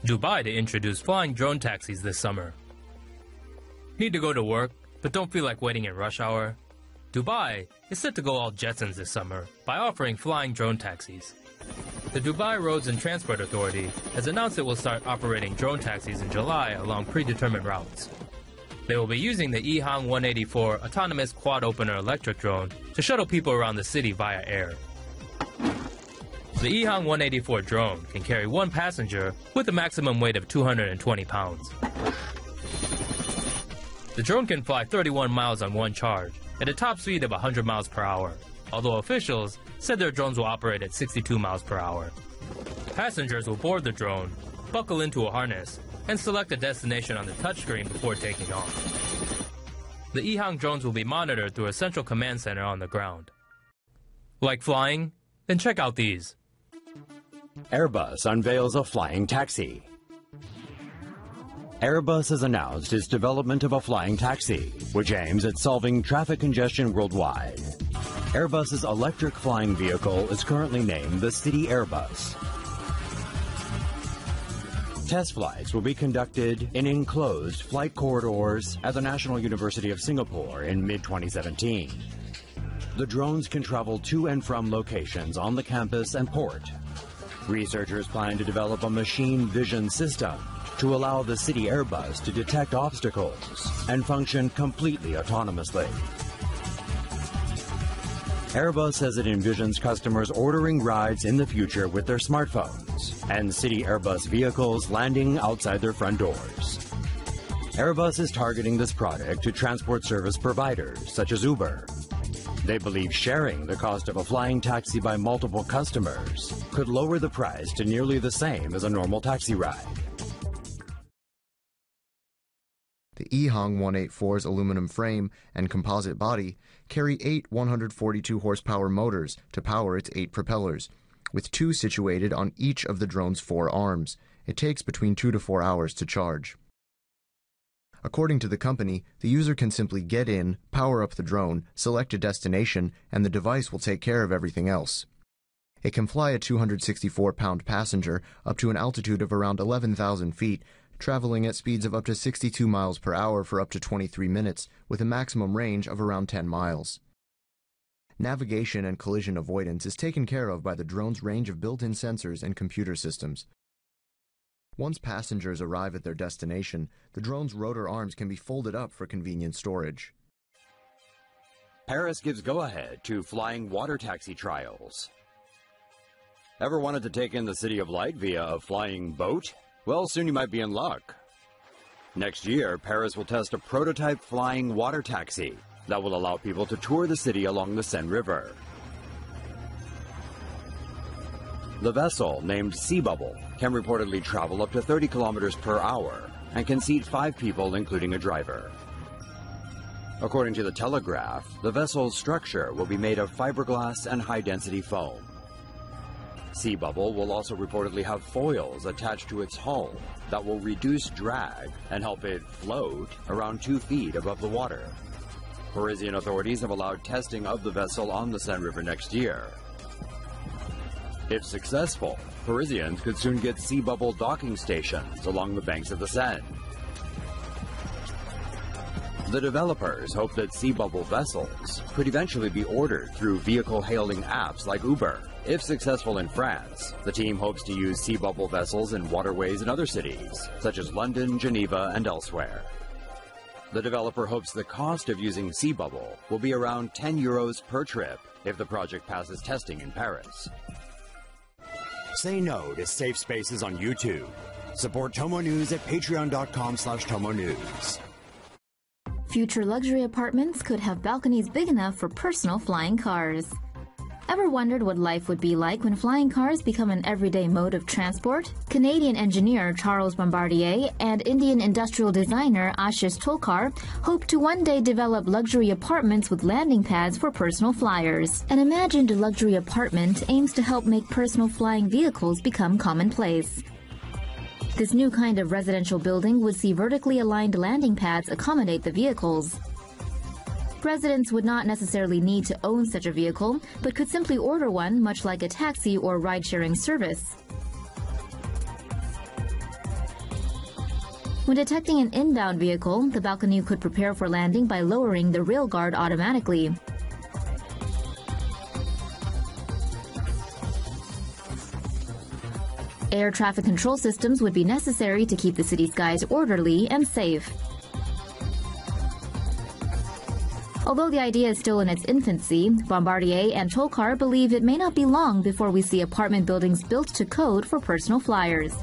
Dubai to introduce flying drone taxis this summer. Need to go to work, but don't feel like waiting in rush hour? Dubai is set to go all Jetsons this summer by offering flying drone taxis. The Dubai Roads and Transport Authority has announced it will start operating drone taxis in July along predetermined routes. They will be using the ehang184 autonomous quad-opener electric drone to shuttle people around the city via air. The ehang184 drone can carry one passenger with a maximum weight of 220 pounds. The drone can fly 31 miles on one charge at a top speed of 100 miles per hour, although officials said their drones will operate at 62 miles per hour. Passengers will board the drone, buckle into a harness, and select a destination on the touchscreen before taking off. The ehang drones will be monitored through a central command center on the ground. Like flying? Then check out these. Airbus unveils a flying taxi. Airbus has announced its development of a flying taxi, which aims at solving traffic congestion worldwide. Airbus's electric flying vehicle is currently named the City Airbus. Test flights will be conducted in enclosed flight corridors at the National University of Singapore in mid-2017. The drones can travel to and from locations on the campus and port. Researchers plan to develop a machine vision system to allow the City Airbus to detect obstacles and function completely autonomously. Airbus says it envisions customers ordering rides in the future with their smartphones and City Airbus vehicles landing outside their front doors. Airbus is targeting this product to transport service providers such as Uber. They believe sharing the cost of a flying taxi by multiple customers could lower the price to nearly the same as a normal taxi ride. The ehang184's aluminum frame and composite body carry 8 142 horsepower motors to power its 8 propellers, with 2 situated on each of the drone's 4 arms. It takes between 2 to 4 hours to charge. According to the company, the user can simply get in, power up the drone, select a destination, and the device will take care of everything else. It can fly a 264-pound passenger up to an altitude of around 11,000 feet, traveling at speeds of up to 62 miles per hour for up to 23 minutes, with a maximum range of around 10 miles. Navigation and collision avoidance is taken care of by the drone's range of built-in sensors and computer systems. Once passengers arrive at their destination, the drone's rotor arms can be folded up for convenient storage. Paris gives go-ahead to flying water taxi trials. Ever wanted to take in the City of Light via a flying boat? Well, soon you might be in luck. Next year, Paris will test a prototype flying water taxi that will allow people to tour the city along the Seine River. The vessel, named Sea Bubble, can reportedly travel up to 30 kilometers per hour and can seat 5 people, including a driver. According to the Telegraph, the vessel's structure will be made of fiberglass and high-density foam. Sea Bubble will also reportedly have foils attached to its hull that will reduce drag and help it float around 2 feet above the water. Parisian authorities have allowed testing of the vessel on the Seine River next year. If successful, Parisians could soon get Sea Bubble docking stations along the banks of the Seine. The developers hope that Sea Bubble vessels could eventually be ordered through vehicle hailing apps like Uber. If successful in France, the team hopes to use Sea Bubble vessels in waterways in other cities, such as London, Geneva, and elsewhere. The developer hopes the cost of using Sea Bubble will be around €10 per trip if the project passes testing in Paris. Say no to safe spaces on YouTube. Support Tomo News at patreon.com/Tomo News. Future luxury apartments could have balconies big enough for personal flying cars. Ever wondered what life would be like when flying cars become an everyday mode of transport? Canadian engineer Charles Bombardier and Indian industrial designer Ashish Tolkar hope to one day develop luxury apartments with landing pads for personal flyers. An imagined luxury apartment aims to help make personal flying vehicles become commonplace. This new kind of residential building would see vertically aligned landing pads accommodate the vehicles. Residents would not necessarily need to own such a vehicle, but could simply order one, much like a taxi or ride-sharing service. When detecting an inbound vehicle, the balcony could prepare for landing by lowering the rail guard automatically. Air traffic control systems would be necessary to keep the city skies orderly and safe. Although the idea is still in its infancy, Bombardier and Tolkar believe it may not be long before we see apartment buildings built to code for personal flyers.